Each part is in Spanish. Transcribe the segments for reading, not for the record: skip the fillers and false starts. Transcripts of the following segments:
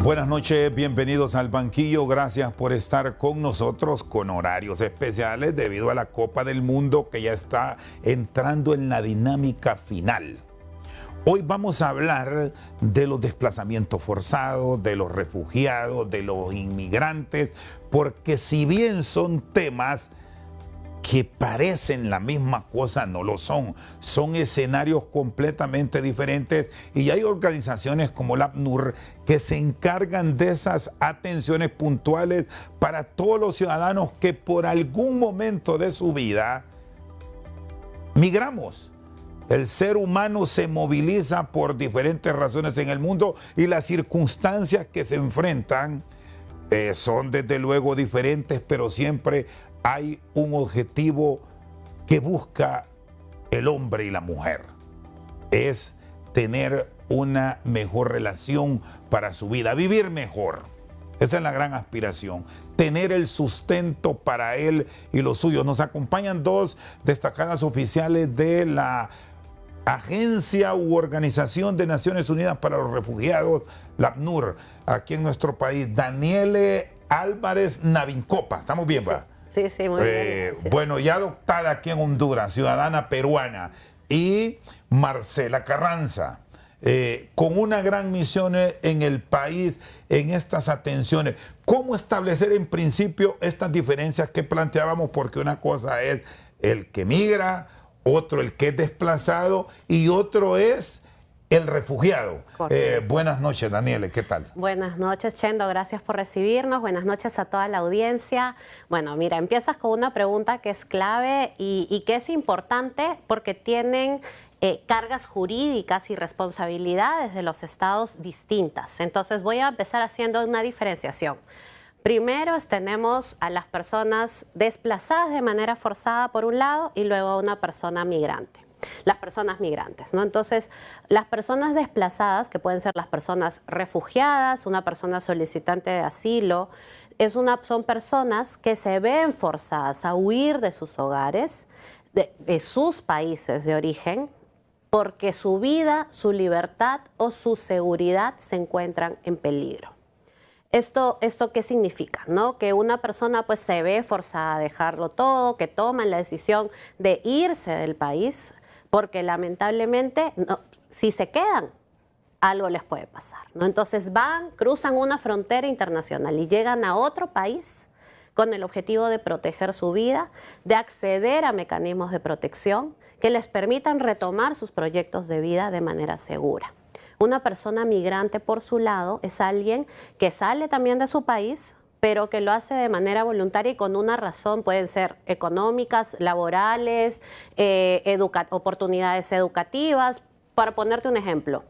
Buenas noches, bienvenidos al banquillo. Gracias por estar con nosotros con horarios especiales debido a la Copa del Mundo que ya está entrando en la dinámica final. Hoy vamos a hablar de los desplazamientos forzados, de los refugiados, de los inmigrantes, porque si bien son temas que parecen la misma cosa, no lo son. Son escenarios completamente diferentes y hay organizaciones como la ACNUR que se encargan de esas atenciones puntuales para todos los ciudadanos que por algún momento de su vida migramos. El ser humano se moviliza por diferentes razones en el mundo y las circunstancias que se enfrentan son desde luego diferentes, pero siempre hay un objetivo que busca el hombre y la mujer. Es tener una mejor relación para su vida, vivir mejor. Esa es la gran aspiración, tener el sustento para él y los suyos. Nos acompañan dos destacadas oficiales de la Agencia u Organización de Naciones Unidas para los Refugiados, la ACNUR, aquí en nuestro país. Daniele Álvarez Navincopa, ¿estamos bien, va? Sí, sí, muy bien. Bueno, ya adoptada aquí en Honduras, ciudadana peruana, y Marcela Carranza, con una gran misión en el país, en estas atenciones. ¿Cómo establecer en principio estas diferencias que planteábamos? Porque una cosa es el que migra, otro el que es desplazado y otro es el refugiado. Buenas noches, Daniele, ¿qué tal? Buenas noches, Chendo, gracias por recibirnos. Buenas noches a toda la audiencia. Bueno, mira, empiezas con una pregunta que es clave y que es importante porque tienen cargas jurídicas y responsabilidades de los estados distintas. Entonces voy a empezar haciendo una diferenciación. Primero tenemos a las personas desplazadas de manera forzada por un lado y luego a una persona migrante. Las personas migrantes, ¿no? Entonces, las personas desplazadas, que pueden ser las personas refugiadas, una persona solicitante de asilo, son personas que se ven forzadas a huir de sus hogares, de sus países de origen, porque su vida, su libertad o su seguridad se encuentran en peligro. ¿Esto qué significa? ¿No? Que una persona pues se ve forzada a dejarlo todo, que toman la decisión de irse del país, porque lamentablemente si se quedan, algo les puede pasar, ¿no? Entonces cruzan una frontera internacional y llegan a otro país con el objetivo de proteger su vida, de acceder a mecanismos de protección que les permitan retomar sus proyectos de vida de manera segura. Una persona migrante, por su lado, es alguien que sale también de su país, pero que lo hace de manera voluntaria y con una razón. Pueden ser económicas, laborales, oportunidades educativas. Para ponerte un ejemplo,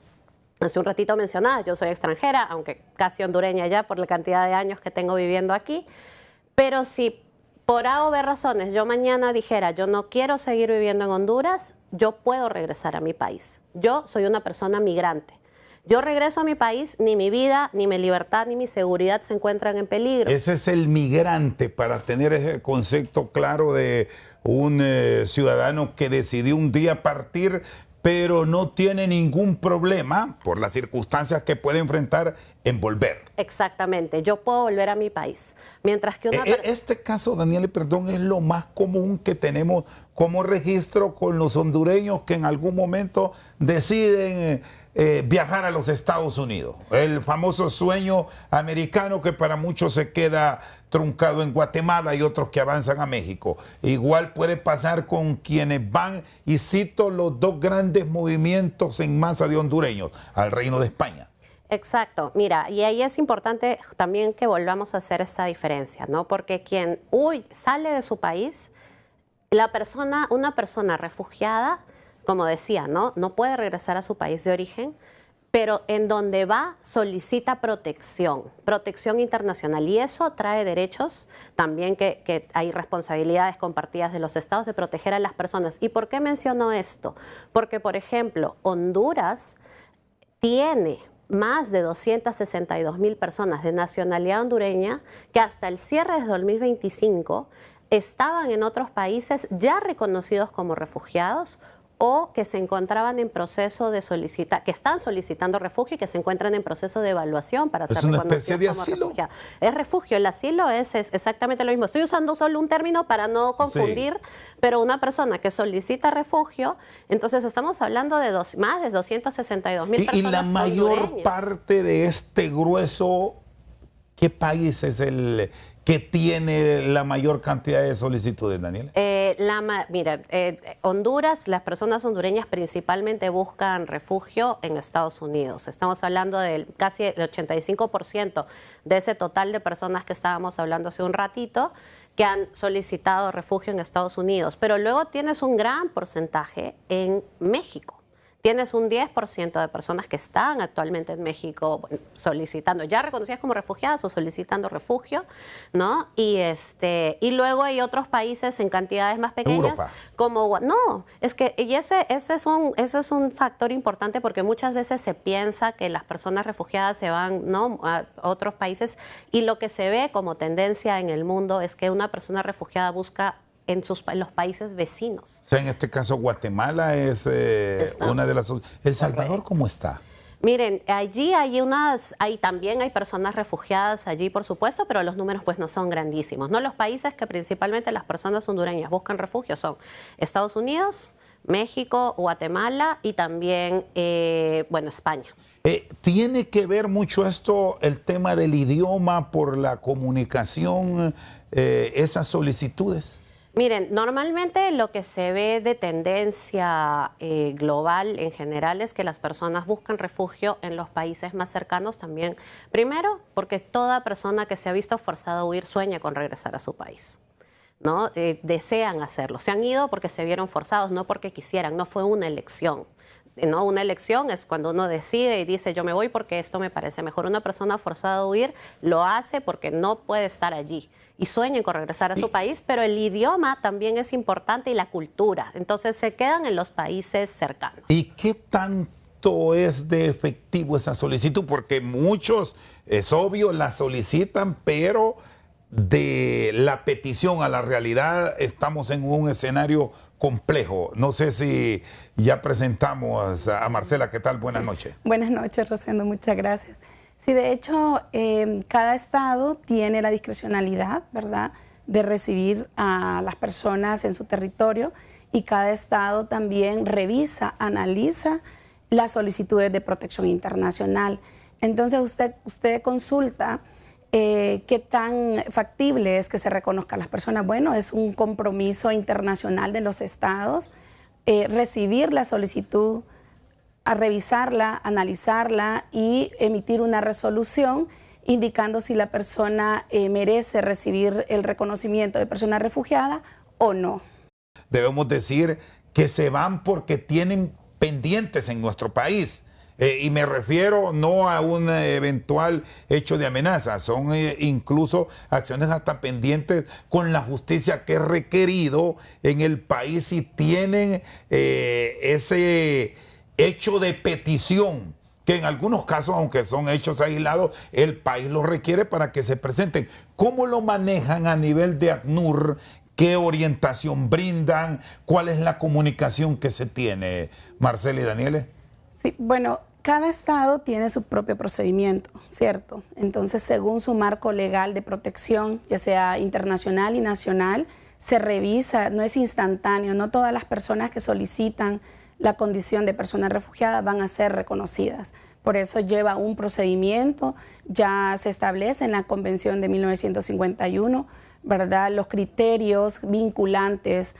hace un ratito mencionabas, yo soy extranjera, aunque casi hondureña ya por la cantidad de años que tengo viviendo aquí, pero si por A o B razones yo mañana dijera yo no quiero seguir viviendo en Honduras, yo puedo regresar a mi país. Yo soy una persona migrante. Yo regreso a mi país, ni mi vida, ni mi libertad, ni mi seguridad se encuentran en peligro. Ese es el migrante, para tener ese concepto claro de un ciudadano que decidió un día partir, pero no tiene ningún problema por las circunstancias que puede enfrentar en volver. Exactamente, yo puedo volver a mi país. Mientras que este caso, Daniele, perdón, es lo más común que tenemos como registro con los hondureños que en algún momento deciden viajar a los Estados Unidos. El famoso sueño americano que para muchos se queda truncado en Guatemala y otros que avanzan a México. Igual puede pasar con quienes van, y cito los dos grandes movimientos en masa de hondureños, al Reino de España. Exacto, mira, y ahí es importante también que volvamos a hacer esta diferencia, ¿no? Porque quien sale de su país, una persona refugiada, como decía, ¿no? No puede regresar a su país de origen, pero en donde va solicita protección internacional, y eso trae derechos también, que hay responsabilidades compartidas de los estados de proteger a las personas. ¿Y por qué menciono esto? Porque, por ejemplo, Honduras tiene más de 262,000 personas de nacionalidad hondureña que hasta el cierre de 2025 estaban en otros países ya reconocidos como refugiados o que se encontraban en proceso de solicitar, que están solicitando refugio y que se encuentran en proceso de evaluación para ser reconocidos como refugiados. ¿Es una especie de asilo? Refugiado. Es refugio, el asilo es exactamente lo mismo. Estoy usando solo un término para no confundir, pero una persona que solicita refugio, entonces estamos hablando de más de 262,000 personas. Y la mayor hondureñas. parte de este grueso, ¿qué país es el que tiene la mayor cantidad de solicitudes, Daniela? Mira, Honduras, las personas hondureñas principalmente buscan refugio en Estados Unidos. Estamos hablando del casi el 85% de ese total de personas que estábamos hablando hace un ratito que han solicitado refugio en Estados Unidos. Pero luego tienes un gran porcentaje en México. Tienes un 10% de personas que están actualmente en México solicitando, ya reconocidas como refugiadas o solicitando refugio, ¿no? Y luego hay otros países en cantidades más pequeñas. Europa. Como no, es que y ese es un factor importante porque muchas veces se piensa que las personas refugiadas se van, ¿no?, a otros países, y lo que se ve como tendencia en el mundo es que una persona refugiada busca en los países vecinos. O sea, en este caso Guatemala es una de las... ¿El Salvador cómo está? Miren, allí también hay personas refugiadas allí, por supuesto, pero los números pues no son grandísimos, ¿no? Los países que principalmente las personas hondureñas buscan refugio son Estados Unidos, México, Guatemala y también, España. ¿Tiene que ver mucho esto, el tema del idioma, por la comunicación, esas solicitudes? Miren, normalmente lo que se ve de tendencia global en general es que las personas buscan refugio en los países más cercanos también. Primero, porque toda persona que se ha visto forzada a huir sueña con regresar a su país, ¿no? Desean hacerlo. Se han ido porque se vieron forzados, no porque quisieran, no fue una elección. ¿No? Una elección es cuando uno decide y dice yo me voy porque esto me parece mejor. Una persona forzada a huir lo hace porque no puede estar allí y sueña con regresar a su país, pero el idioma también es importante y la cultura. Entonces se quedan en los países cercanos. ¿Y qué tanto es de efectivo esa solicitud? Porque muchos, es obvio, la solicitan, pero de la petición a la realidad estamos en un escenario complejo. No sé si ya presentamos a Marcela. ¿Qué tal? Buenas noches. Buenas noches, Rosendo. Muchas gracias. Sí, de hecho, cada estado tiene la discrecionalidad, ¿verdad?, de recibir a las personas en su territorio, y cada estado también revisa, analiza las solicitudes de protección internacional. Entonces, usted consulta qué tan factible es que se reconozcan las personas. Bueno, es un compromiso internacional de los estados recibir la solicitud, a revisarla, analizarla y emitir una resolución indicando si la persona merece recibir el reconocimiento de persona refugiada o no. Debemos decir que se van porque tienen pendientes en nuestro país. Y me refiero no a un eventual hecho de amenaza, son incluso acciones hasta pendientes con la justicia que es requerido en el país, y tienen ese hecho de petición, que en algunos casos, aunque son hechos aislados, el país los requiere para que se presenten. ¿Cómo lo manejan a nivel de ACNUR? ¿Qué orientación brindan? ¿Cuál es la comunicación que se tiene, Marcela y Daniela? Sí, bueno, cada estado tiene su propio procedimiento, ¿cierto? Entonces, según su marco legal de protección, ya sea internacional y nacional, se revisa, no es instantáneo, no todas las personas que solicitan la condición de persona refugiada van a ser reconocidas. Por eso lleva un procedimiento, ya se establece en la Convención de 1951, ¿verdad?, los criterios vinculantes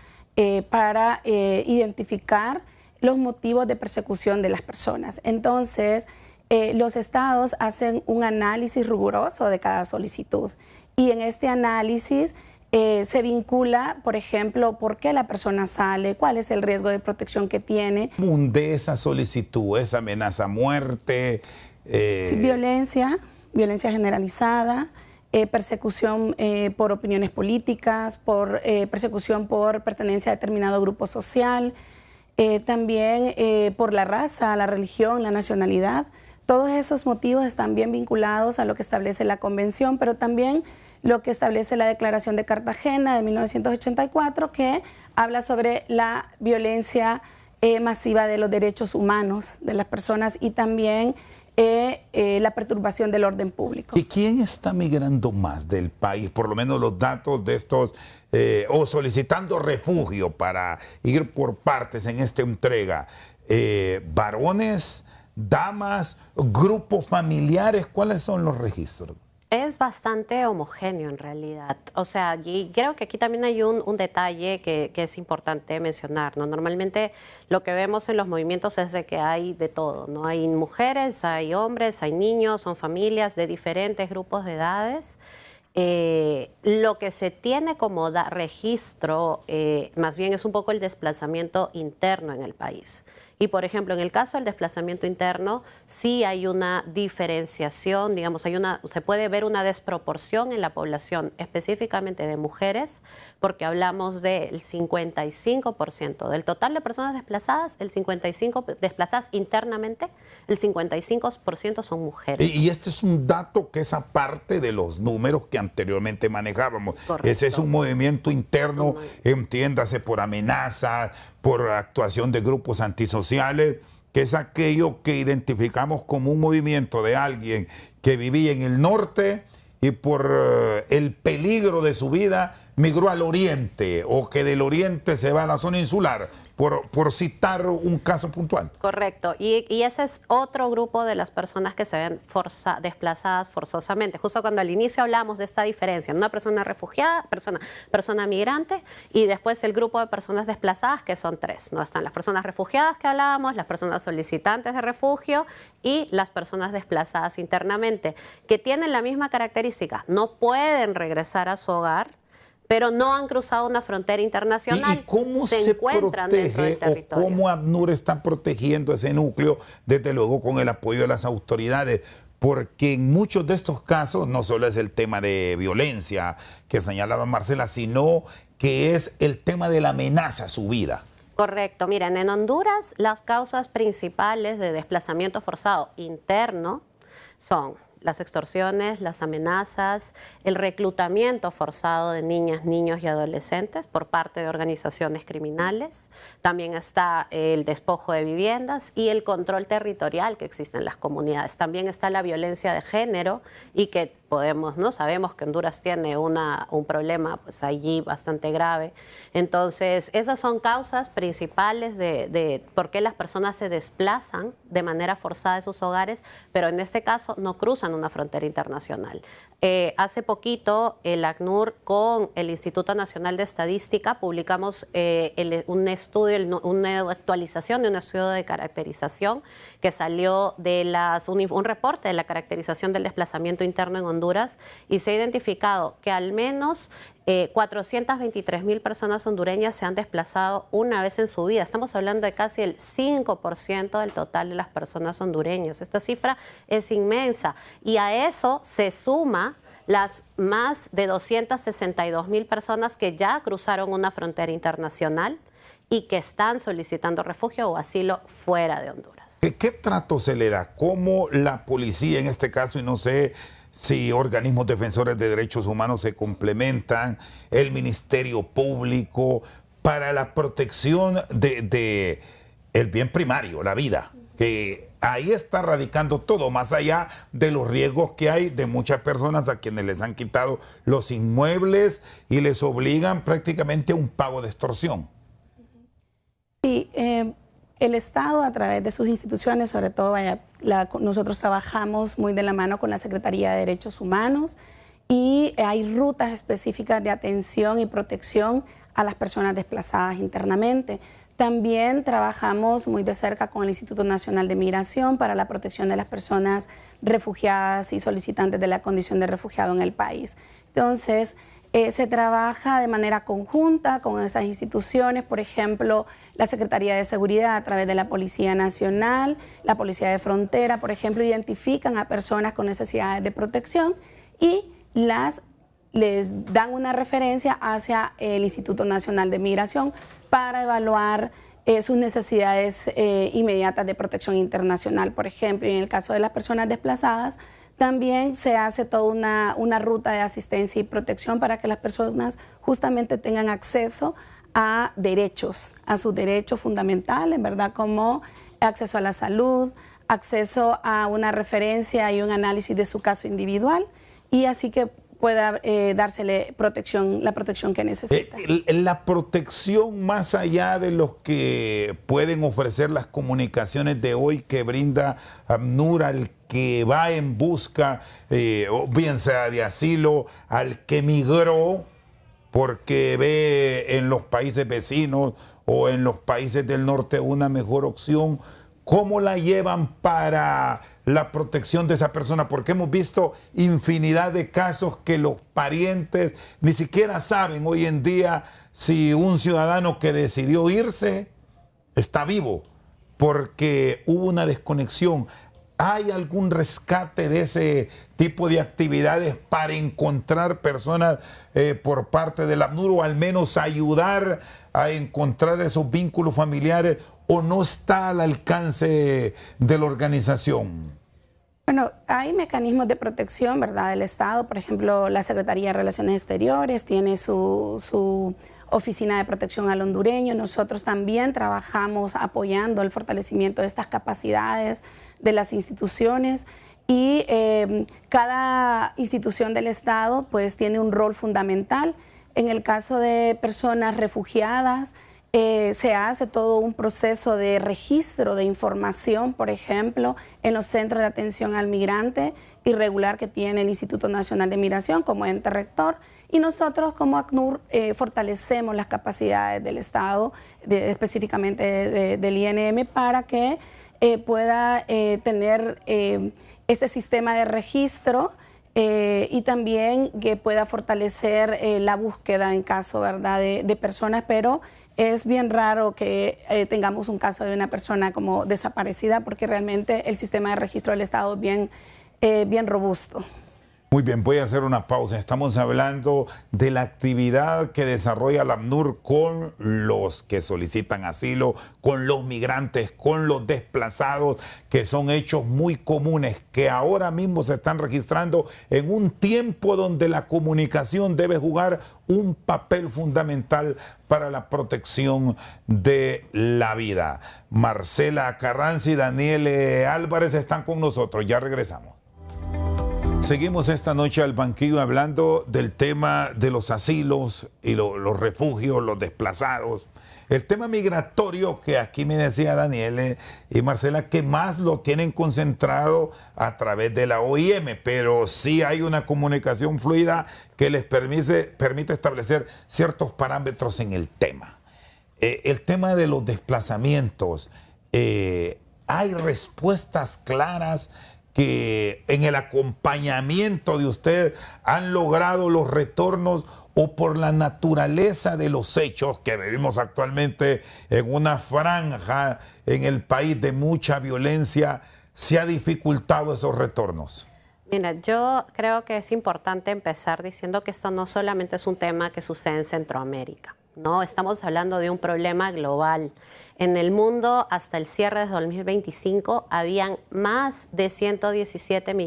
para identificar los motivos de persecución de las personas. Entonces, los estados hacen un análisis riguroso de cada solicitud, y en este análisis se vincula, por ejemplo, por qué la persona sale, cuál es el riesgo de protección que tiene. De esa solicitud, esa amenaza a muerte. Sí, violencia generalizada, persecución por opiniones políticas, por persecución por pertenencia a determinado grupo social, también por la raza, la religión, la nacionalidad. Todos esos motivos están bien vinculados a lo que establece la Convención, pero también lo que establece la Declaración de Cartagena de 1984, que habla sobre la violencia masiva de los derechos humanos de las personas y también la perturbación del orden público. ¿Y quién está migrando más del país? Por lo menos los datos de estos, o solicitando refugio para ir por partes en esta entrega. ¿Varones, damas, grupos familiares? ¿Cuáles son los registros? Es bastante homogéneo en realidad. O sea, y creo que aquí también hay un detalle que es importante mencionar, ¿no? Normalmente lo que vemos en los movimientos es de que hay de todo, ¿no? Hay mujeres, hay hombres, hay niños, son familias de diferentes grupos de edades. Lo que se tiene como registro más bien es un poco el desplazamiento interno en el país. Y, por ejemplo, en el caso del desplazamiento interno, sí hay una diferenciación, digamos, se puede ver una desproporción en la población, específicamente de mujeres, porque hablamos del 55% del total de personas desplazadas, el 55% desplazadas internamente, el 55% son mujeres. Y este es un dato que es aparte de los números que anteriormente manejábamos. Correcto. Ese es un movimiento interno, entiéndase, por amenazas, por actuación de grupos antisociales, que es aquello que identificamos como un movimiento de alguien que vivía en el norte y por el peligro de su vida migró al oriente, o que del oriente se va a la zona insular, por citar un caso puntual. Correcto, y ese es otro grupo de las personas que se ven desplazadas forzosamente. Justo cuando al inicio hablamos de esta diferencia, una persona refugiada, persona migrante, y después el grupo de personas desplazadas, que son tres, ¿no? Están las personas refugiadas que hablábamos, las personas solicitantes de refugio y las personas desplazadas internamente, que tienen la misma característica, no pueden regresar a su hogar, pero no han cruzado una frontera internacional. ¿Y cómo se encuentran dentro del territorio? O cómo ACNUR está protegiendo ese núcleo, desde luego con el apoyo de las autoridades? Porque en muchos de estos casos no solo es el tema de violencia que señalaba Marcela, sino que es el tema de la amenaza a su vida. Correcto. Miren, en Honduras las causas principales de desplazamiento forzado interno son las extorsiones, las amenazas, el reclutamiento forzado de niñas, niños y adolescentes por parte de organizaciones criminales. También está el despojo de viviendas y el control territorial que existe en las comunidades. También está la violencia de género y que sabemos que Honduras tiene un problema pues allí bastante grave. Entonces, esas son causas principales de por qué las personas se desplazan de manera forzada de sus hogares, pero en este caso no cruzan una frontera internacional. Hace poquito el ACNUR con el Instituto Nacional de Estadística publicamos un estudio, una actualización de un estudio de caracterización que salió de un reporte de la caracterización del desplazamiento interno en Honduras, y se ha identificado que al menos 423,000 personas hondureñas se han desplazado una vez en su vida. Estamos hablando de casi el 5% del total de las personas hondureñas. Esta cifra es inmensa, y a eso se suma las más de 262,000 personas que ya cruzaron una frontera internacional y que están solicitando refugio o asilo fuera de Honduras. ¿Qué trato se le da? ¿Cómo la policía en este caso, y no sé si organismos defensores de derechos humanos se complementan, el Ministerio Público, para la protección de el bien primario, la vida? Que ahí está radicando todo, más allá de los riesgos que hay de muchas personas a quienes les han quitado los inmuebles y les obligan prácticamente a un pago de extorsión. Sí, el Estado, a través de sus instituciones, sobre todo nosotros trabajamos muy de la mano con la Secretaría de Derechos Humanos, y hay rutas específicas de atención y protección a las personas desplazadas internamente. También trabajamos muy de cerca con el Instituto Nacional de Migración para la protección de las personas refugiadas y solicitantes de la condición de refugiado en el país. Entonces, se trabaja de manera conjunta con esas instituciones, por ejemplo, la Secretaría de Seguridad a través de la Policía Nacional, la Policía de Frontera, por ejemplo, identifican a personas con necesidades de protección y les dan una referencia hacia el Instituto Nacional de Migración para evaluar sus necesidades inmediatas de protección internacional, por ejemplo. Y en el caso de las personas desplazadas, también se hace toda una ruta de asistencia y protección para que las personas justamente tengan acceso a derechos, a sus derechos fundamentales, ¿verdad? Como acceso a la salud, acceso a una referencia y un análisis de su caso individual, y así que pueda dársele protección, la protección que necesita. La protección más allá de los que pueden ofrecer las comunicaciones de hoy que brinda ACNUR al que va en busca, bien sea de asilo, al que migró porque ve en los países vecinos o en los países del norte una mejor opción. ¿Cómo la llevan para la protección de esa persona? Porque hemos visto infinidad de casos que los parientes ni siquiera saben hoy en día si un ciudadano que decidió irse está vivo, porque hubo una desconexión. ¿Hay algún rescate de ese tipo de actividades para encontrar personas por parte del ACNUR, o al menos ayudar a encontrar esos vínculos familiares, o no está al alcance de la organización? Bueno, hay mecanismos de protección, ¿verdad?, del Estado. Por ejemplo, la Secretaría de Relaciones Exteriores tiene su Oficina de Protección al Hondureño. Nosotros también trabajamos apoyando el fortalecimiento de estas capacidades de las instituciones, y cada institución del Estado pues tiene un rol fundamental. En el caso de personas refugiadas, se hace todo un proceso de registro de información, por ejemplo, en los centros de atención al migrante irregular que tiene el Instituto Nacional de Migración como ente rector, y nosotros como ACNUR fortalecemos las capacidades del Estado, específicamente del INM, para que pueda tener este sistema de registro, y también que pueda fortalecer la búsqueda en caso, ¿verdad?, de personas, pero es bien raro que tengamos un caso de una persona como desaparecida, porque realmente el sistema de registro del Estado es bien robusto. Muy bien, voy a hacer una pausa. Estamos hablando de la actividad que desarrolla la ACNUR con los que solicitan asilo, con los migrantes, con los desplazados, que son hechos muy comunes que ahora mismo se están registrando en un tiempo donde la comunicación debe jugar un papel fundamental para la protección de la vida. Marcela Carranza y Daniel Álvarez están con nosotros. Ya regresamos. Seguimos esta noche al banquillo hablando del tema de los asilos y los refugios, los desplazados. El tema migratorio, que aquí me decía Daniel y Marcela, que más lo tienen concentrado a través de la OIM, pero sí hay una comunicación fluida que les permite establecer ciertos parámetros en el tema. El tema de los desplazamientos, hay respuestas claras que en el acompañamiento de usted han logrado los retornos, o por la naturaleza de los hechos que vivimos actualmente en una franja en el país de mucha violencia, se ha dificultado esos retornos? Mira, yo creo que es importante empezar diciendo que esto no solamente es un tema que sucede en Centroamérica, ¿no? Estamos hablando de un problema global. En el mundo, hasta el cierre de 2025, habían más de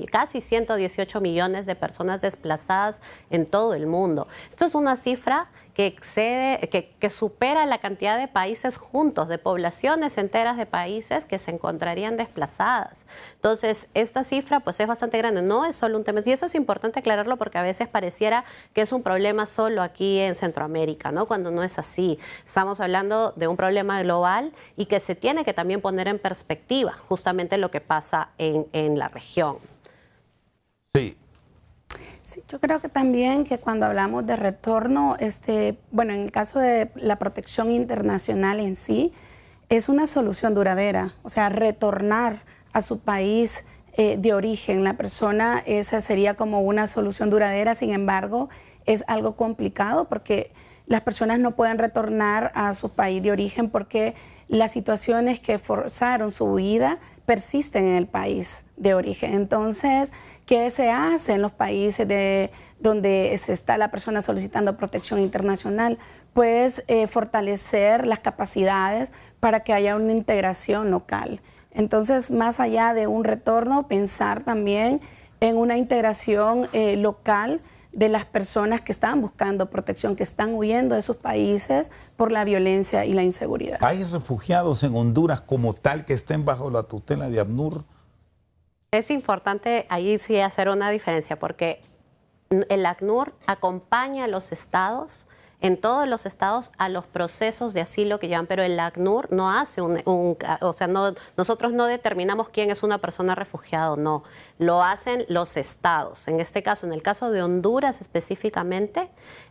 casi 118 millones de personas desplazadas en todo el mundo. Esto es una cifra que excede, que supera la cantidad de países juntos, de poblaciones enteras de países que se encontrarían desplazadas. Entonces, esta cifra pues es bastante grande, no es solo un tema, y eso es importante aclararlo, porque a veces pareciera que es un problema solo aquí en Centroamérica, ¿no?, cuando no es así. Estamos hablando de un problema global y que se tiene que también poner en perspectiva justamente lo que pasa en la región. Sí. Sí, yo creo que también que cuando hablamos de retorno, bueno, en el caso de la protección internacional en sí, es una solución duradera. O sea, retornar a su país de origen, la persona, esa sería como una solución duradera. Sin embargo, es algo complicado porque las personas no pueden retornar a su país de origen porque las situaciones que forzaron su huida persisten en el país de origen. Entonces, ¿qué se hace en los países donde está la persona solicitando protección internacional? Pues fortalecer las capacidades para que haya una integración local. Entonces, más allá de un retorno, pensar también en una integración local de las personas que están buscando protección, que están huyendo de sus países por la violencia y la inseguridad. ¿Hay refugiados en Honduras como tal que estén bajo la tutela de ACNUR? Es importante ahí sí hacer una diferencia porque el ACNUR acompaña a los estados, en todos los estados, a los procesos de asilo que llevan, pero el ACNUR no hace nosotros no determinamos quién es una persona refugiada o no, lo hacen los estados. En este caso, en el caso de Honduras específicamente,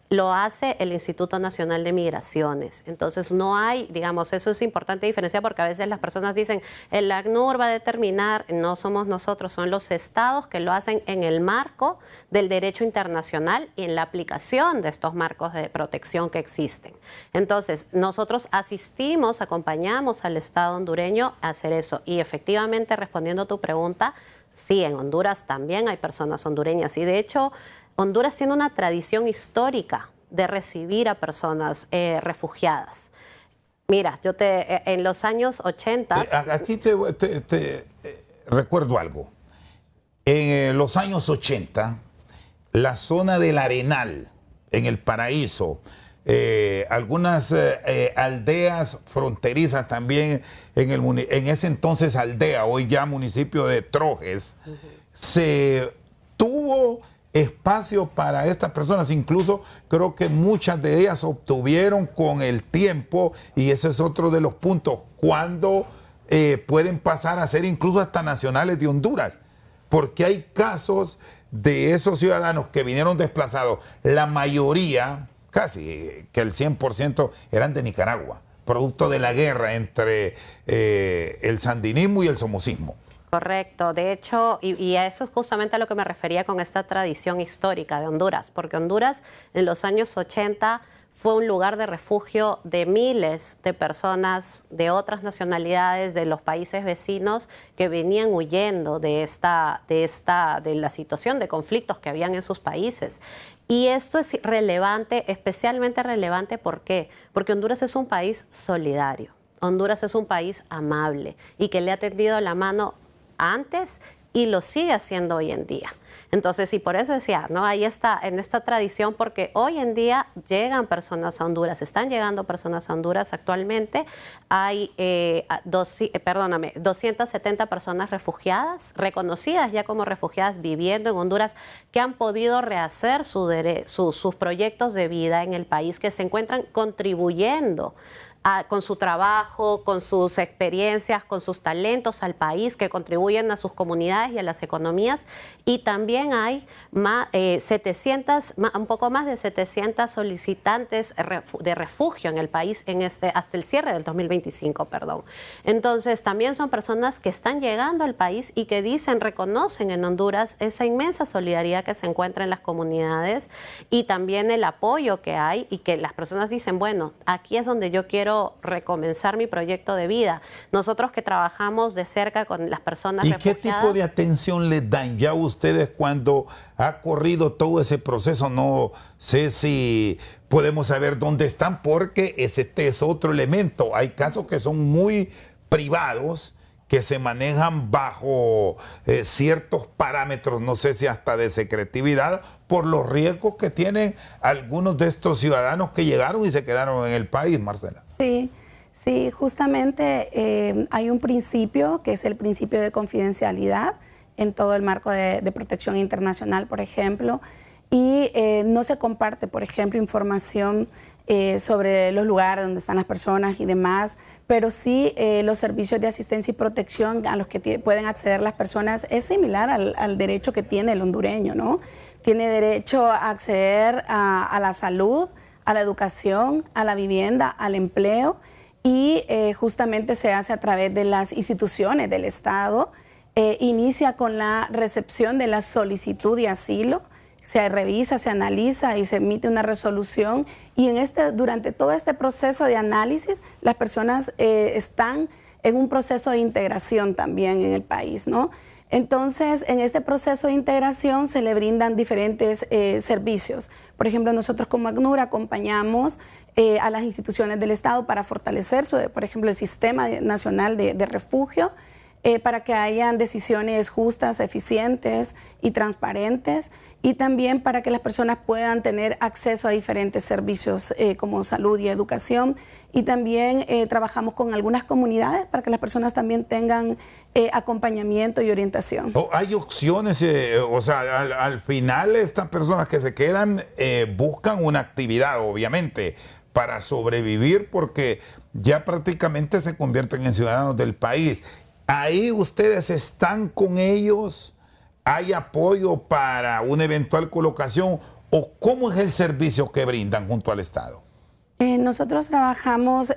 lo hace el Instituto Nacional de Migraciones. Entonces no hay, digamos, eso es importante diferenciar porque a veces las personas dicen, el ACNUR va a determinar, no somos nosotros, son los estados que lo hacen en el marco del derecho internacional y en la aplicación de estos marcos de protección que existen. Entonces, nosotros asistimos, acompañamos al Estado hondureño a hacer eso. Y efectivamente, respondiendo a tu pregunta, sí, en Honduras también hay personas hondureñas y de hecho, Honduras tiene una tradición histórica de recibir a personas refugiadas. Mira, en los años 80... Aquí te recuerdo algo. En los años 80, la zona del Arenal, en el Paraíso, algunas aldeas fronterizas también, en ese entonces aldea, hoy ya municipio de Trojes, se tuvo espacio para estas personas, incluso creo que muchas de ellas obtuvieron con el tiempo, y ese es otro de los puntos, cuando pueden pasar a ser incluso hasta nacionales de Honduras, porque hay casos de esos ciudadanos que vinieron desplazados, la mayoría, casi que el 100% eran de Nicaragua, producto de la guerra entre el sandinismo y el somocismo. Correcto, de hecho, y a eso es justamente a lo que me refería con esta tradición histórica de Honduras, porque Honduras en los años 80 fue un lugar de refugio de miles de personas de otras nacionalidades de los países vecinos que venían huyendo de la situación de conflictos que habían en sus países. Y esto es relevante, especialmente relevante, ¿por qué? Porque Honduras es un país solidario, Honduras es un país amable y que le ha tendido la mano antes y lo sigue haciendo hoy en día. Entonces, y por eso decía, ¿no? Ahí está, en esta tradición, porque hoy en día llegan personas a Honduras, están llegando personas a Honduras actualmente. Hay 270 personas refugiadas, reconocidas ya como refugiadas viviendo en Honduras, que han podido rehacer sus proyectos de vida en el país, que se encuentran contribuyendo con su trabajo, con sus experiencias, con sus talentos al país, que contribuyen a sus comunidades y a las economías. Y también hay un poco más de 700 solicitantes de refugio en el país hasta el cierre del 2025, perdón. Entonces, también son personas que están llegando al país y que reconocen en Honduras esa inmensa solidaridad que se encuentra en las comunidades y también el apoyo que hay, y que las personas dicen, bueno, aquí es donde yo quiero recomenzar mi proyecto de vida. Nosotros que trabajamos de cerca con las personas refugiadas. ¿Y qué tipo de atención les dan ya ustedes cuando ha corrido todo ese proceso? No sé si podemos saber dónde están, porque este es otro elemento. Hay casos que son muy privados, que se manejan bajo ciertos parámetros, no sé si hasta de secretividad, por los riesgos que tienen algunos de estos ciudadanos que llegaron y se quedaron en el país, Marcela. Sí, justamente hay un principio que es el principio de confidencialidad en todo el marco de protección internacional, por ejemplo, y no se comparte, por ejemplo, información sobre los lugares donde están las personas y demás, pero sí los servicios de asistencia y protección a los que pueden acceder las personas es similar al derecho que tiene el hondureño, ¿no? Tiene derecho a acceder a la salud, a la educación, a la vivienda, al empleo, y justamente se hace a través de las instituciones del Estado. Inicia con la recepción de la solicitud de asilo, se revisa, se analiza y se emite una resolución, y durante todo este proceso de análisis las personas están en un proceso de integración también en el país, ¿no? Entonces, en este proceso de integración se le brindan diferentes servicios. Por ejemplo, nosotros como ACNUR acompañamos a las instituciones del Estado para fortalecer, por ejemplo, el Sistema Nacional de Refugio. para que hayan decisiones justas, eficientes y transparentes, y también para que las personas puedan tener acceso a diferentes servicios como salud y educación. Y también trabajamos con algunas comunidades para que las personas también tengan acompañamiento y orientación. Hay opciones, o sea, al final estas personas que se quedan buscan una actividad, obviamente, para sobrevivir, porque ya prácticamente se convierten en ciudadanos del país. Ahí ustedes están con ellos, ¿hay apoyo para una eventual colocación o cómo es el servicio que brindan junto al Estado? Nosotros trabajamos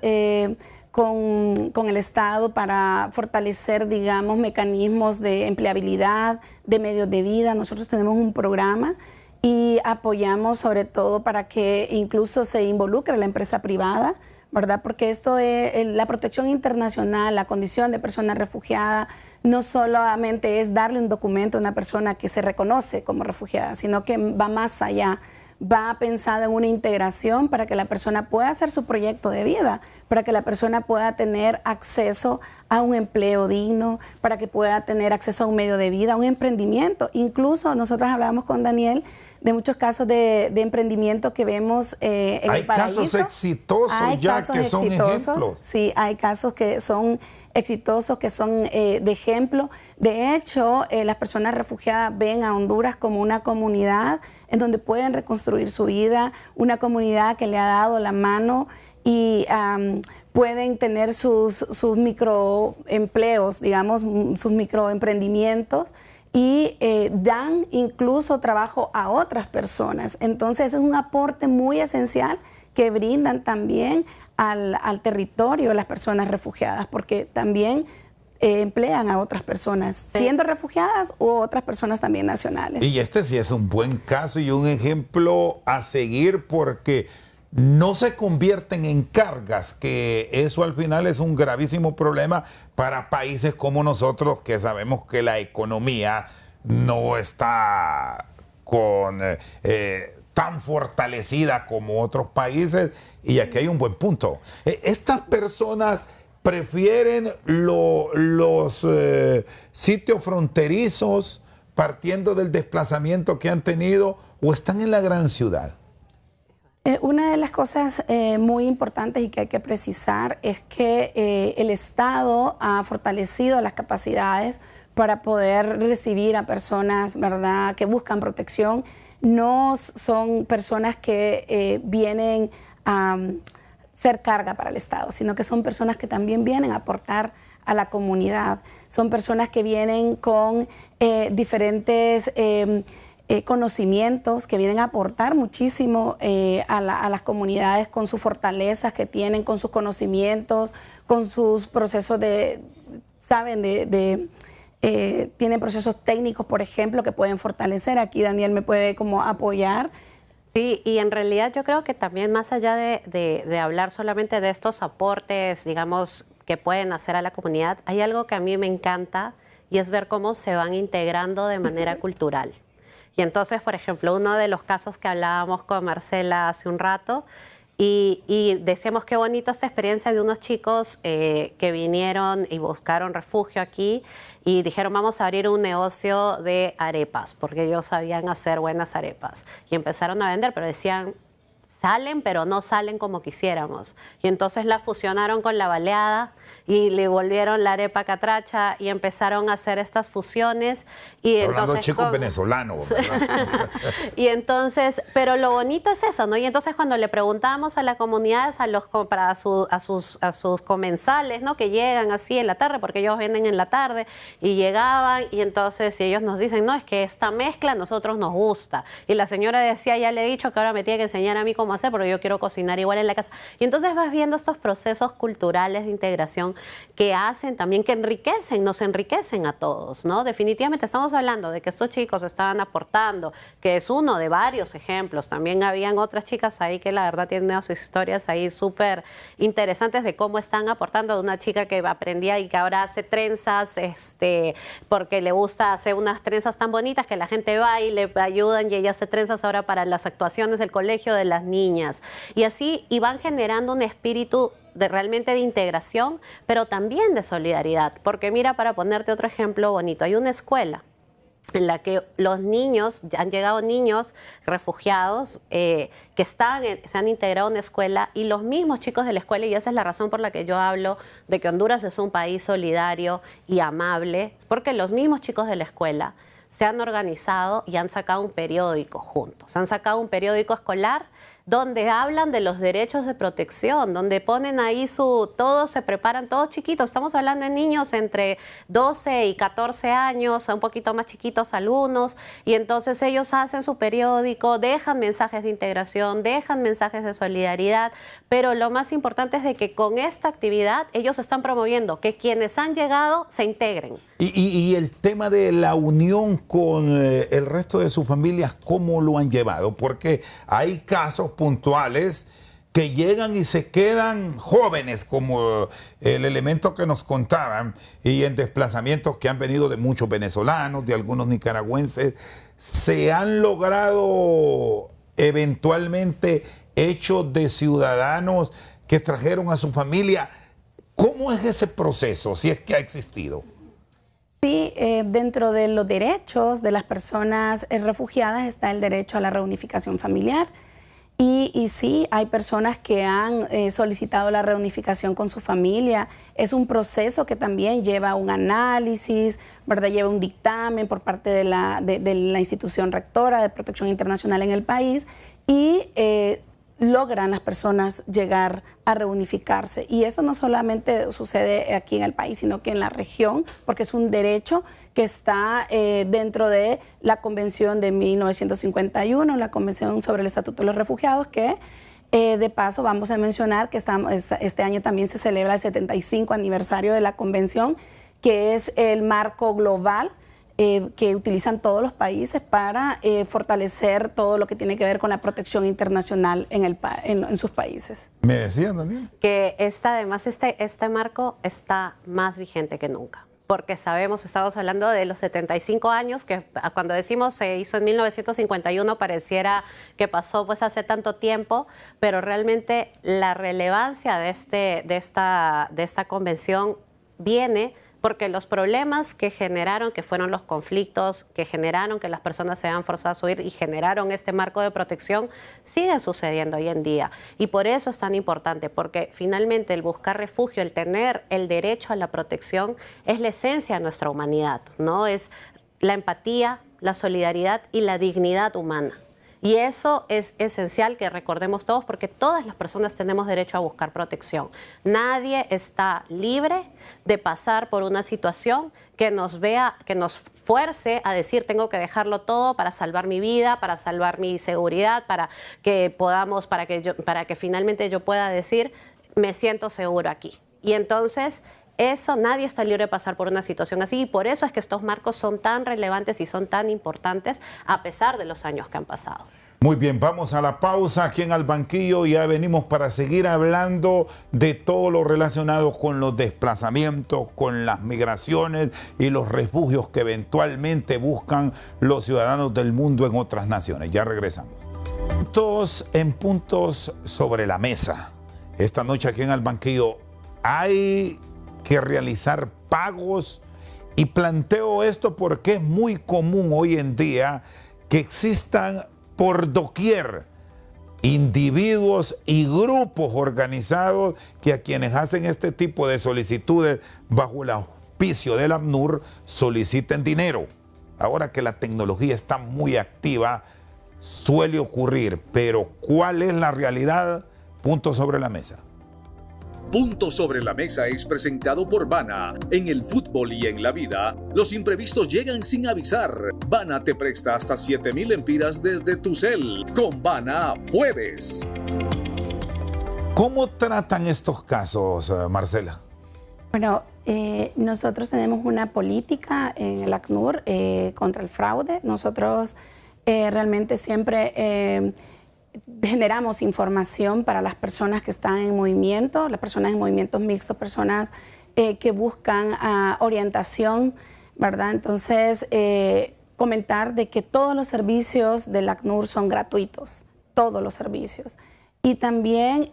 con el Estado para fortalecer, digamos, mecanismos de empleabilidad, de medios de vida. Nosotros tenemos un programa y apoyamos sobre todo para que incluso se involucre la empresa privada, ¿verdad? Porque esto es la protección internacional, la condición de persona refugiada, no solamente es darle un documento a una persona que se reconoce como refugiada, sino que va más allá. Va pensada en una integración para que la persona pueda hacer su proyecto de vida, para que la persona pueda tener acceso a un empleo digno, para que pueda tener acceso a un medio de vida, a un emprendimiento. Incluso nosotros hablamos con Daniel de muchos casos de emprendimiento que vemos en el paraíso. Hay casos exitosos ya que son ejemplos. Sí, hay casos que son exitosos, que son de ejemplo. De hecho, las personas refugiadas ven a Honduras como una comunidad en donde pueden reconstruir su vida, una comunidad que le ha dado la mano y pueden tener sus microempleos, digamos, sus microemprendimientos, y dan incluso trabajo a otras personas. Entonces es un aporte muy esencial que brindan también al territorio las personas refugiadas, porque también emplean a otras personas, siendo refugiadas u otras personas también nacionales. Y este sí es un buen caso y un ejemplo a seguir, porque no se convierten en cargas, que eso al final es un gravísimo problema para países como nosotros, que sabemos que la economía no está tan fortalecida como otros países, y aquí hay un buen punto. Estas personas prefieren los sitios fronterizos partiendo del desplazamiento que han tenido, o están en la gran ciudad. Una de las cosas muy importantes y que hay que precisar es que el Estado ha fortalecido las capacidades para poder recibir a personas, ¿verdad?, que buscan protección. No son personas que vienen a ser carga para el Estado, sino que son personas que también vienen a aportar a la comunidad. Son personas que vienen con diferentes conocimientos, que vienen a aportar muchísimo a las comunidades con sus fortalezas que tienen, con sus conocimientos, con sus procesos tienen procesos técnicos, por ejemplo, que pueden fortalecer. Aquí Daniel me puede como apoyar. Sí, y en realidad yo creo que también más allá de hablar solamente de estos aportes, digamos, que pueden hacer a la comunidad, hay algo que a mí me encanta y es ver cómo se van integrando de manera cultural. Y entonces, por ejemplo, uno de los casos que hablábamos con Marcela hace un rato, y decíamos qué bonita esta experiencia de unos chicos que vinieron y buscaron refugio aquí y dijeron vamos a abrir un negocio de arepas, porque ellos sabían hacer buenas arepas. Y empezaron a vender, pero decían, salen, pero no salen como quisiéramos. Y entonces la fusionaron con la baleada y le volvieron la arepa catracha y empezaron a hacer estas fusiones. Y hablando entonces, de chicos venezolanos, ¿verdad? Y entonces, pero lo bonito es eso, ¿no? Y entonces cuando le preguntábamos a la comunidad, a sus comensales, ¿no?, que llegan así en la tarde, porque ellos vienen en la tarde, y llegaban, y entonces si ellos nos dicen, no, es que esta mezcla a nosotros nos gusta. Y la señora decía, ya le he dicho que ahora me tiene que enseñar a mí cómo hacer, pero yo quiero cocinar igual en la casa. Y entonces vas viendo estos procesos culturales de integración que hacen también, que enriquecen, nos enriquecen a todos, ¿no? Definitivamente estamos hablando de que estos chicos estaban aportando, que es uno de varios ejemplos. También habían otras chicas ahí que la verdad tienen unas historias ahí súper interesantes de cómo están aportando. Una chica que aprendía y que ahora hace trenzas, porque le gusta hacer unas trenzas tan bonitas que la gente va y le ayudan, y ella hace trenzas ahora para las actuaciones del colegio de las niñas. Y así, y van generando un espíritu realmente de integración, pero también de solidaridad. Porque mira, para ponerte otro ejemplo bonito, hay una escuela en la que los niños, han llegado niños refugiados que se han integrado en una escuela, y los mismos chicos de la escuela, y esa es la razón por la que yo hablo de que Honduras es un país solidario y amable, porque los mismos chicos de la escuela se han organizado y han sacado un periódico juntos. Han sacado un periódico escolar donde hablan de los derechos de protección, donde ponen ahí todos se preparan, todos chiquitos, estamos hablando de niños entre 12 y 14 años, un poquito más chiquitos algunos, y entonces ellos hacen su periódico, dejan mensajes de integración, dejan mensajes de solidaridad, pero lo más importante es de que con esta actividad ellos están promoviendo que quienes han llegado se integren. Y el tema de la unión con el resto de sus familias, ¿cómo lo han llevado? Porque hay casos puntuales que llegan y se quedan jóvenes, como el elemento que nos contaban, y en desplazamientos que han venido de muchos venezolanos, de algunos nicaragüenses, se han logrado eventualmente hechos de ciudadanos que trajeron a su familia. ¿Cómo es ese proceso, si es que ha existido? Sí, dentro de los derechos de las personas refugiadas está el derecho a la reunificación familiar. Y sí, hay personas que han solicitado la reunificación con su familia. Es un proceso que también lleva un análisis, ¿verdad? Lleva un dictamen por parte de la institución rectora de protección internacional en el país, y logran las personas llegar a reunificarse. Y esto no solamente sucede aquí en el país, sino que en la región, porque es un derecho que está dentro de la Convención de 1951, la Convención sobre el Estatuto de los Refugiados, que de paso vamos a mencionar que este año también se celebra el 75 aniversario de la Convención, que es el marco global que utilizan todos los países para fortalecer todo lo que tiene que ver con la protección internacional en sus países. Me decían también que además este marco está más vigente que nunca, porque estamos hablando de los 75 años, que cuando decimos se hizo en 1951 pareciera que pasó pues hace tanto tiempo, pero realmente la relevancia de esta convención viene porque los problemas que generaron, que fueron los conflictos, que generaron que las personas se vean forzadas a huir y generaron este marco de protección, siguen sucediendo hoy en día. Y por eso es tan importante, porque finalmente el buscar refugio, el tener el derecho a la protección, es la esencia de nuestra humanidad, ¿no? Es la empatía, la solidaridad y la dignidad humana. Y eso es esencial que recordemos todos, porque todas las personas tenemos derecho a buscar protección. Nadie está libre de pasar por una situación que nos fuerce a decir tengo que dejarlo todo para salvar mi vida, para salvar mi seguridad, para que finalmente yo pueda decir me siento seguro aquí. Y entonces nadie está libre de pasar por una situación así, y por eso es que estos marcos son tan relevantes y son tan importantes a pesar de los años que han pasado. Muy bien, vamos a la pausa aquí en Al Banquillo. Ya venimos para seguir hablando de todo lo relacionado con los desplazamientos, con las migraciones y los refugios que eventualmente buscan los ciudadanos del mundo en otras naciones. Ya regresamos. Puntos sobre la mesa. Esta noche aquí en Al Banquillo hay que realizar pagos, y planteo esto porque es muy común hoy en día que existan por doquier individuos y grupos organizados que a quienes hacen este tipo de solicitudes bajo el auspicio del ACNUR soliciten dinero. Ahora que la tecnología está muy activa, suele ocurrir, pero ¿cuál es la realidad? Punto sobre la mesa. Punto sobre la mesa es presentado por Bana. En el fútbol y en la vida, los imprevistos llegan sin avisar. Bana te presta hasta 7,000 lempiras desde tu cel. Con Bana puedes. ¿Cómo tratan estos casos, Marcela? Bueno, nosotros tenemos una política en el ACNUR contra el fraude. Nosotros realmente siempre generamos información para las personas que están en movimiento, las personas en movimientos mixtos, personas que buscan orientación, ¿verdad? Entonces, comentar de que todos los servicios del ACNUR son gratuitos. todos los servicios. Y también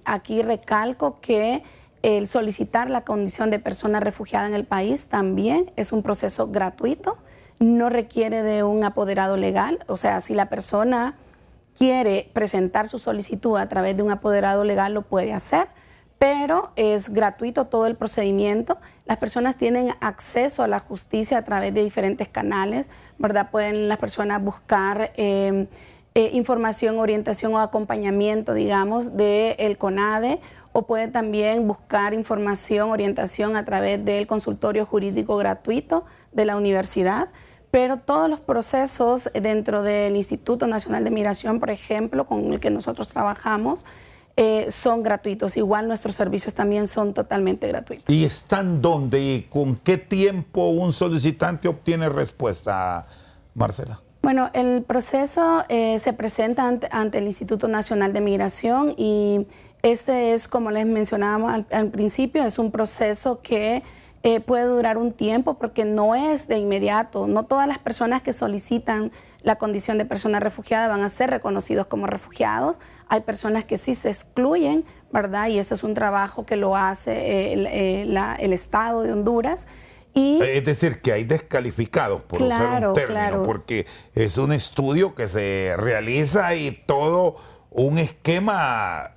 aquí recalco que el solicitar la condición de persona refugiada en el país también es un proceso gratuito, no requiere de un apoderado legal. O sea, si la persona quiere presentar su solicitud a través de un apoderado legal, lo puede hacer, pero es gratuito todo el procedimiento. Las personas tienen acceso a la justicia a través de diferentes canales, ¿verdad? Pueden las personas buscar información, orientación o acompañamiento, digamos, del CONADE, o pueden también buscar información, orientación a través del consultorio jurídico gratuito de la universidad. Pero todos los procesos dentro del Instituto Nacional de Migración, por ejemplo, con el que nosotros trabajamos, son gratuitos. Igual nuestros servicios también son totalmente gratuitos. ¿Y están dónde y con qué tiempo un solicitante obtiene respuesta, Marcela? Bueno, el proceso se presenta ante el Instituto Nacional de Migración y este es, como les mencionábamos al principio, es un proceso que puede durar un tiempo porque no es de inmediato. No todas las personas que solicitan la condición de persona refugiada van a ser reconocidos como refugiados. Hay personas que sí se excluyen, ¿verdad? Y este es un trabajo que lo hace el Estado de Honduras. Y, es decir, que hay descalificados, por usar un término, porque es un estudio que se realiza y todo un esquema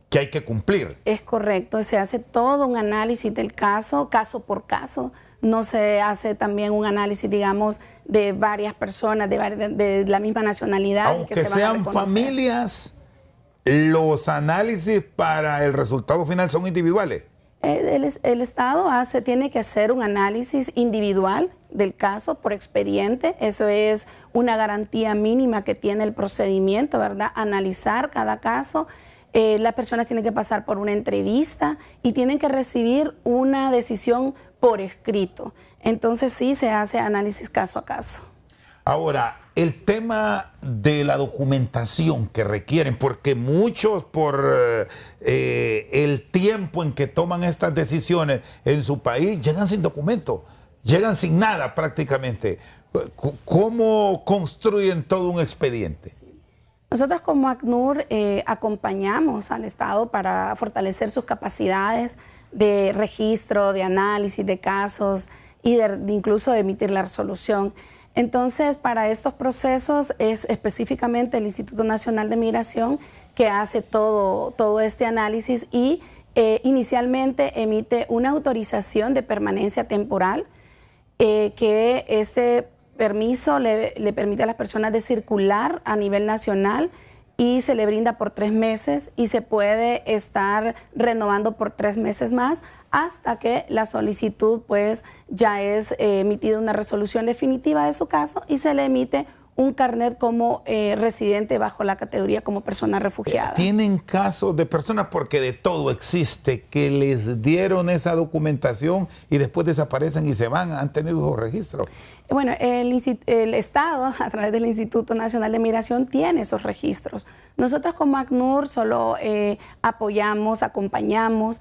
que hay que cumplir. Es correcto, se hace todo un análisis del caso, caso por caso. No se hace también un análisis, digamos, de varias personas de la misma nacionalidad. Aunque que se sean familias, los análisis para el resultado final son individuales. El Estado tiene que hacer un análisis individual del caso por expediente. Eso es una garantía mínima que tiene el procedimiento, ¿verdad? Analizar cada caso. Las personas tienen que pasar por una entrevista y tienen que recibir una decisión por escrito. Entonces sí se hace análisis caso a caso. Ahora, el tema de la documentación que requieren, porque muchos por el tiempo en que toman estas decisiones en su país llegan sin documento, llegan sin nada prácticamente. ¿Cómo construyen todo un expediente? Nosotros como ACNUR acompañamos al Estado para fortalecer sus capacidades de registro, de análisis de casos y incluso de emitir la resolución. Entonces, para estos procesos es específicamente el Instituto Nacional de Migración que hace todo este análisis y inicialmente emite una autorización de permanencia temporal que este permiso le permite a las personas de circular a nivel nacional y se le brinda por 3 meses y se puede estar renovando por 3 meses más hasta que la solicitud pues ya es emitida una resolución definitiva de su caso y se le emite un carnet como residente bajo la categoría como persona refugiada. ¿Tienen casos de personas, porque de todo existe, que les dieron esa documentación y después desaparecen y se van? ¿Han tenido registros? Bueno, el Estado, a través del Instituto Nacional de Migración, tiene esos registros. Nosotros como ACNUR solo apoyamos, acompañamos,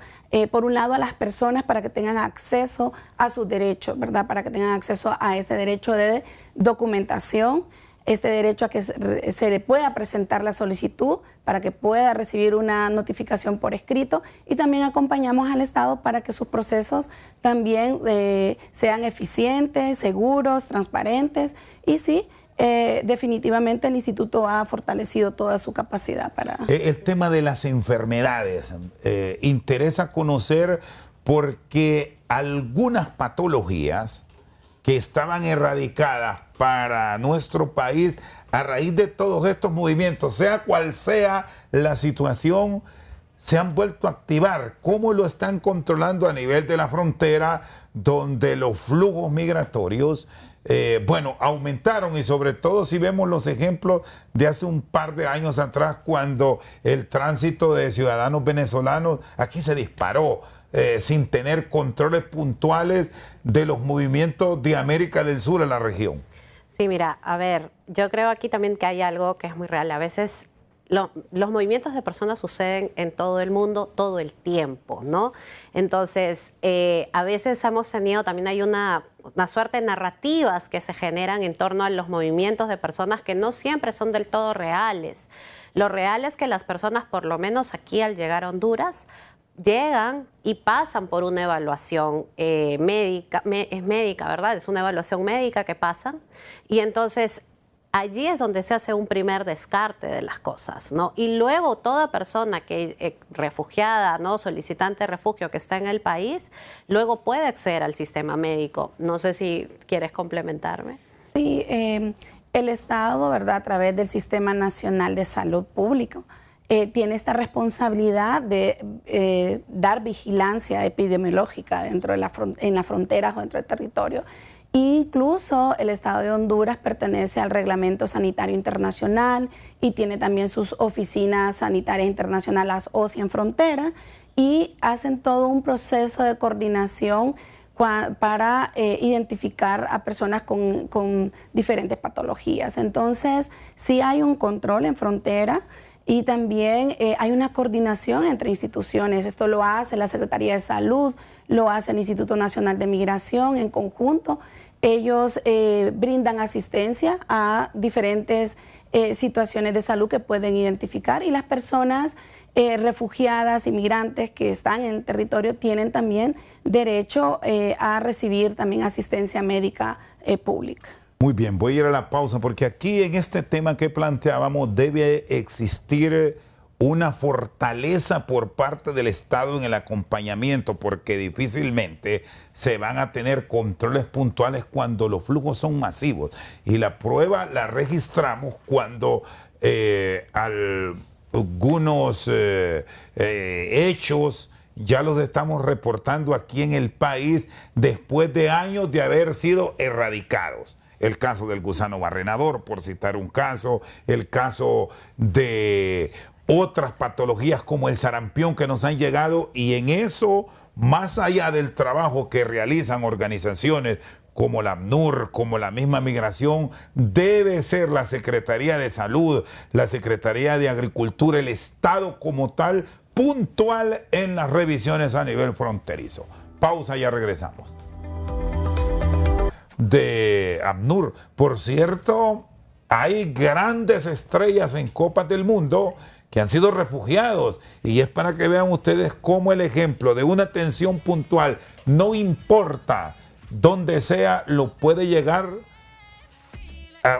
por un lado a las personas para que tengan acceso a sus derechos, ¿verdad? Para que tengan acceso a este derecho de documentación, este derecho a que se le pueda presentar la solicitud para que pueda recibir una notificación por escrito, y también acompañamos al Estado para que sus procesos también sean eficientes, seguros, transparentes y sí, definitivamente el Instituto ha fortalecido toda su capacidad para... El tema de las enfermedades interesa conocer, porque algunas patologías que estaban erradicadas para nuestro país a raíz de todos estos movimientos, sea cual sea la situación, se han vuelto a activar. ¿Cómo lo están controlando a nivel de la frontera, donde los flujos migratorios aumentaron? Y sobre todo si vemos los ejemplos de hace un par de años atrás, cuando el tránsito de ciudadanos venezolanos aquí se disparó, sin tener controles puntuales de los movimientos de América del Sur a la región. Sí, mira, a ver, yo creo aquí también que hay algo que es muy real. A veces los movimientos de personas suceden en todo el mundo todo el tiempo, ¿no? Entonces, a veces hemos tenido, también hay una suerte de narrativas que se generan en torno a los movimientos de personas que no siempre son del todo reales. Lo real es que las personas, por lo menos aquí al llegar a Honduras, llegan y pasan por una evaluación médica, es médica, ¿verdad? Es una evaluación médica que pasan, y entonces allí es donde se hace un primer descarte de las cosas, ¿no? Y luego toda persona que refugiada, ¿no? Solicitante de refugio que está en el país, luego puede acceder al sistema médico. No sé si quieres complementarme. Sí, el Estado, ¿verdad?, a través del Sistema Nacional de Salud Pública, tiene esta responsabilidad de dar vigilancia epidemiológica dentro de en las fronteras o dentro del territorio. Incluso el Estado de Honduras pertenece al Reglamento Sanitario Internacional y tiene también sus oficinas sanitarias internacionales, las OSI en frontera, y hacen todo un proceso de coordinación para identificar a personas con diferentes patologías. Entonces, sí hay un control en frontera. Y también hay una coordinación entre instituciones. Esto lo hace la Secretaría de Salud, lo hace el Instituto Nacional de Migración en conjunto. Ellos brindan asistencia a diferentes situaciones de salud que pueden identificar, y las personas refugiadas, inmigrantes que están en el territorio tienen también derecho a recibir también asistencia médica pública. Muy bien, voy a ir a la pausa porque aquí en este tema que planteábamos debe existir una fortaleza por parte del Estado en el acompañamiento, porque difícilmente se van a tener controles puntuales cuando los flujos son masivos. Y la prueba la registramos cuando algunos hechos ya los estamos reportando aquí en el país después de años de haber sido erradicados. El caso del gusano barrenador, por citar un caso, el caso de otras patologías como el sarampión que nos han llegado, y en eso, más allá del trabajo que realizan organizaciones como la ACNUR, como la misma Migración, debe ser la Secretaría de Salud, la Secretaría de Agricultura, el Estado como tal, puntual en las revisiones a nivel fronterizo. Pausa, ya regresamos. De ACNUR, por cierto, hay grandes estrellas en Copas del Mundo que han sido refugiados, y es para que vean ustedes cómo el ejemplo de una atención puntual, no importa dónde sea, lo puede llegar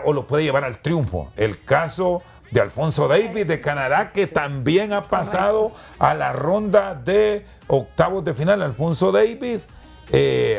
o lo puede llevar al triunfo. El caso de Alfonso Davis de Canadá, que también ha pasado a la ronda de octavos de final. Alfonso Davis,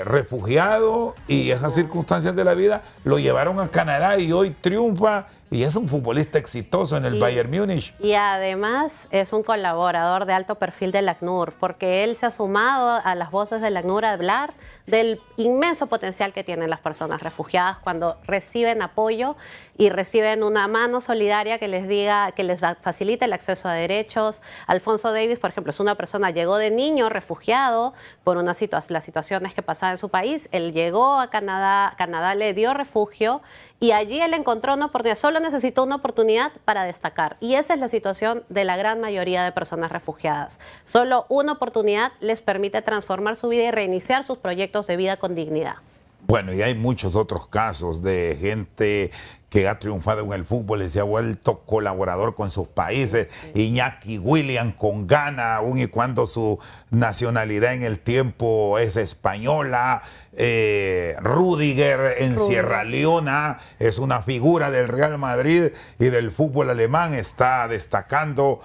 refugiado, y esas circunstancias de la vida lo llevaron a Canadá y hoy triunfa y es un futbolista exitoso en el Bayern Múnich. Y además es un colaborador de alto perfil del ACNUR, porque él se ha sumado a las voces del ACNUR a hablar del inmenso potencial que tienen las personas refugiadas cuando reciben apoyo y reciben una mano solidaria que les diga, que les facilite el acceso a derechos. Alfonso Davis, por ejemplo, es una persona, llegó de niño refugiado por las situaciones que pasaban en su país. Él llegó a Canadá, Canadá le dio refugio y allí él encontró una oportunidad, solo necesitó una oportunidad para destacar. Y esa es la situación de la gran mayoría de personas refugiadas. Solo una oportunidad les permite transformar su vida y reiniciar sus proyectos de vida con dignidad. Bueno, y hay muchos otros casos de gente que ha triunfado en el fútbol y se ha vuelto colaborador con sus países. Iñaki Williams con Ghana, aun y cuando su nacionalidad en el tiempo es española. Rüdiger en Sierra Leona es una figura del Real Madrid y del fútbol alemán, está destacando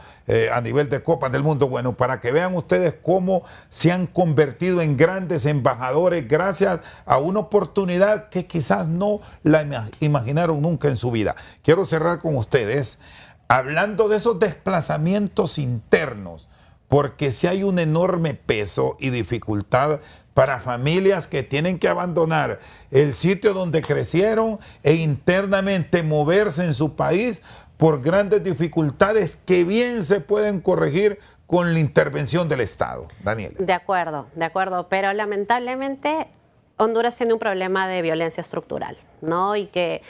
a nivel de Copas del Mundo. Bueno, para que vean ustedes cómo se han convertido en grandes embajadores gracias a una oportunidad que quizás no la imaginaron nunca en su vida. Quiero cerrar con ustedes hablando de esos desplazamientos internos, porque si hay un enorme peso y dificultad para familias que tienen que abandonar el sitio donde crecieron e internamente moverse en su país por grandes dificultades que bien se pueden corregir con la intervención del Estado. Daniela. De acuerdo, pero lamentablemente Honduras tiene un problema de violencia estructural, ¿no? Y que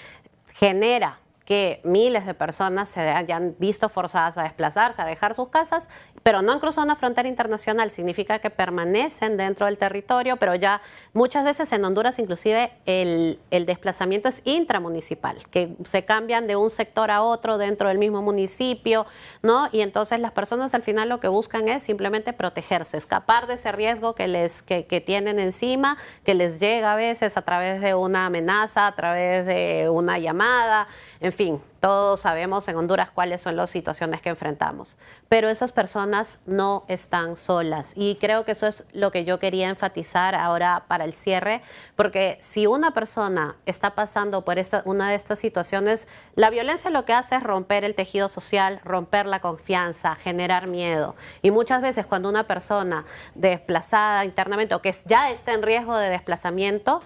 genera que miles de personas se hayan visto forzadas a desplazarse, a dejar sus casas, pero no han cruzado una frontera internacional. Significa que permanecen dentro del territorio, pero ya muchas veces en Honduras inclusive el desplazamiento es intramunicipal, que se cambian de un sector a otro dentro del mismo municipio, ¿no? Y entonces las personas al final lo que buscan es simplemente protegerse, escapar de ese riesgo que tienen encima, que les llega a veces a través de una amenaza, a través de una llamada, en fin, todos sabemos en Honduras cuáles son las situaciones que enfrentamos. Pero esas personas no están solas y creo que eso es lo que yo quería enfatizar ahora para el cierre, porque si una persona está pasando por una de estas situaciones, la violencia lo que hace es romper el tejido social, romper la confianza, generar miedo. Y muchas veces cuando una persona desplazada internamente o que ya está en riesgo de desplazamiento,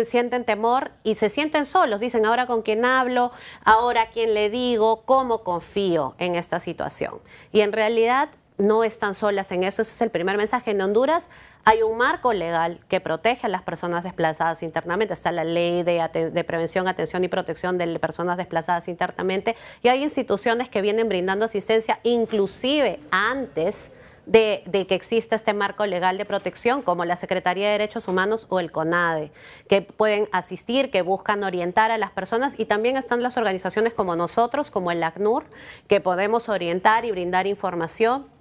sienten temor y se sienten solos. Dicen, ahora con quién hablo, ahora quién le digo, cómo confío en esta situación. Y en realidad no están solas en eso. Ese es el primer mensaje. En Honduras hay un marco legal que protege a las personas desplazadas internamente. Está la ley de prevención, atención y protección de personas desplazadas internamente. Y hay instituciones que vienen brindando asistencia inclusive antes de que exista este marco legal de protección, como la Secretaría de Derechos Humanos o el CONADE, que pueden asistir, que buscan orientar a las personas, y también están las organizaciones como nosotros, como el ACNUR, que podemos orientar y brindar información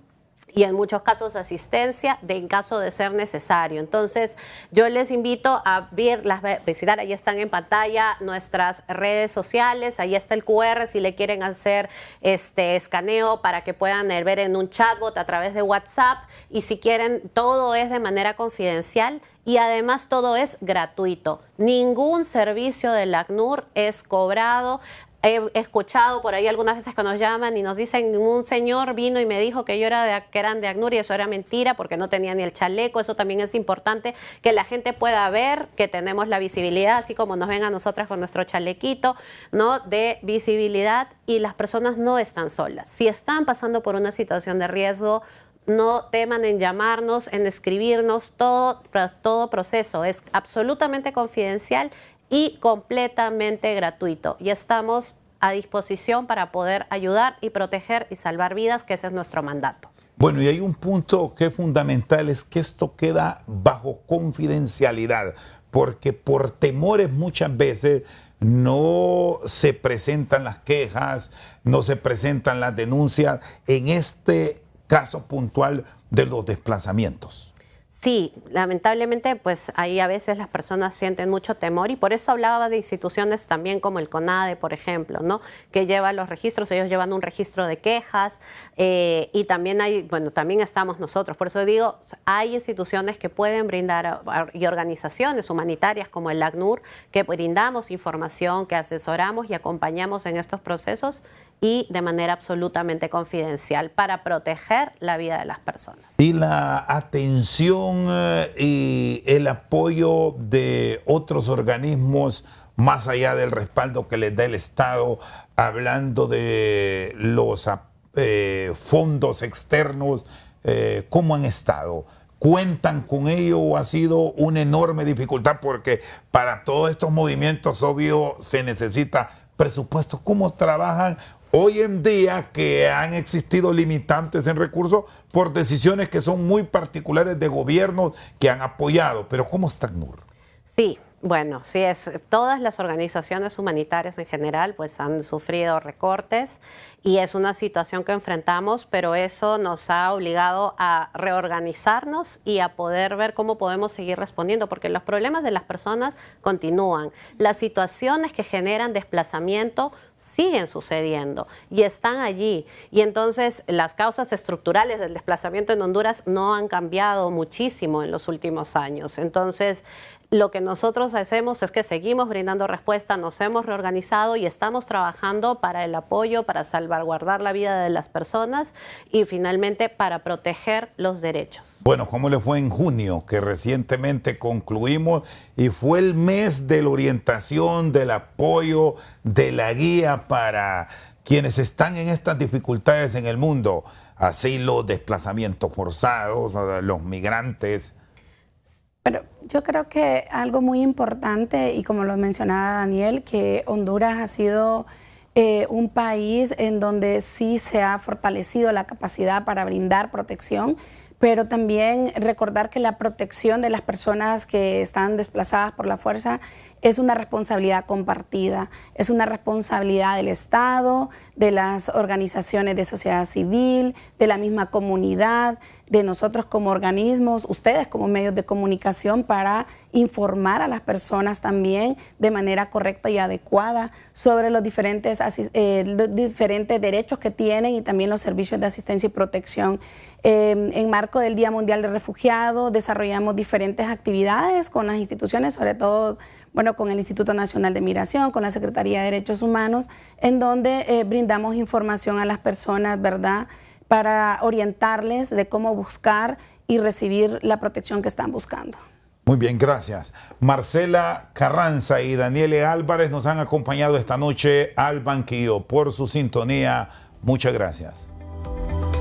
y en muchos casos asistencia en caso de ser necesario. Entonces, yo les invito a visitar, ahí están en pantalla nuestras redes sociales, ahí está el QR si le quieren hacer escaneo para que puedan ver en un chatbot a través de WhatsApp, y si quieren, todo es de manera confidencial y además todo es gratuito. Ningún servicio del ACNUR es cobrado. He escuchado por ahí algunas veces que nos llaman y nos dicen, un señor vino y me dijo que que eran de ACNUR, y eso era mentira porque no tenía ni el chaleco. Eso también es importante, que la gente pueda ver que tenemos la visibilidad, así como nos ven a nosotras con nuestro chalequito, ¿no?, de visibilidad, y las personas no están solas. Si están pasando por una situación de riesgo, no teman en llamarnos, en escribirnos. Todo proceso es absolutamente confidencial y completamente gratuito. Y estamos a disposición para poder ayudar y proteger y salvar vidas, que ese es nuestro mandato. Bueno, y hay un punto que es fundamental, es que esto queda bajo confidencialidad, porque por temores muchas veces no se presentan las quejas, no se presentan las denuncias en este caso puntual de los desplazamientos. Sí, lamentablemente, pues ahí a veces las personas sienten mucho temor, y por eso hablaba de instituciones también como el CONADE, por ejemplo, ¿no?, que lleva los registros. Ellos llevan un registro de quejas, y también también estamos nosotros. Por eso digo, hay instituciones que pueden brindar, y organizaciones humanitarias como el ACNUR, que brindamos información, que asesoramos y acompañamos en estos procesos, y de manera absolutamente confidencial para proteger la vida de las personas. Y la atención y el apoyo de otros organismos, más allá del respaldo que les da el Estado, hablando de los fondos externos, ¿cómo han estado? ¿Cuentan con ello o ha sido una enorme dificultad? Porque para todos estos movimientos, obvio, se necesita presupuesto. ¿Cómo trabajan hoy en día, que han existido limitantes en recursos por decisiones que son muy particulares de gobiernos que han apoyado? Pero ¿cómo está ACNUR? Sí, bueno, sí, todas las organizaciones humanitarias en general pues han sufrido recortes, y es una situación que enfrentamos, pero eso nos ha obligado a reorganizarnos y a poder ver cómo podemos seguir respondiendo, porque los problemas de las personas continúan. Las situaciones que generan desplazamiento siguen sucediendo y están allí. Y entonces las causas estructurales del desplazamiento en Honduras no han cambiado muchísimo en los últimos años. Entonces, lo que nosotros hacemos es que seguimos brindando respuesta, nos hemos reorganizado y estamos trabajando para el apoyo, para salvaguardar la vida de las personas y finalmente para proteger los derechos. Bueno, ¿cómo le fue en junio, que recientemente concluimos, y fue el mes de la orientación, del apoyo, de la guía para quienes están en estas dificultades en el mundo? Así los desplazamientos forzados, los migrantes. Pero yo creo que algo muy importante, y como lo mencionaba Daniel, que Honduras ha sido un país en donde sí se ha fortalecido la capacidad para brindar protección, pero también recordar que la protección de las personas que están desplazadas por la fuerza es una responsabilidad compartida, es una responsabilidad del Estado, de las organizaciones de sociedad civil, de la misma comunidad, de nosotros como organismos, ustedes como medios de comunicación, para informar a las personas también de manera correcta y adecuada sobre los diferentes derechos que tienen y también los servicios de asistencia y protección. En marco del Día Mundial del Refugiado desarrollamos diferentes actividades con las instituciones, sobre todo con el Instituto Nacional de Migración, con la Secretaría de Derechos Humanos, en donde brindamos información a las personas, ¿verdad?, para orientarles de cómo buscar y recibir la protección que están buscando. Muy bien, gracias. Marcela Carranza y Daniele Álvarez nos han acompañado esta noche al banquillo. Por su sintonía, muchas gracias.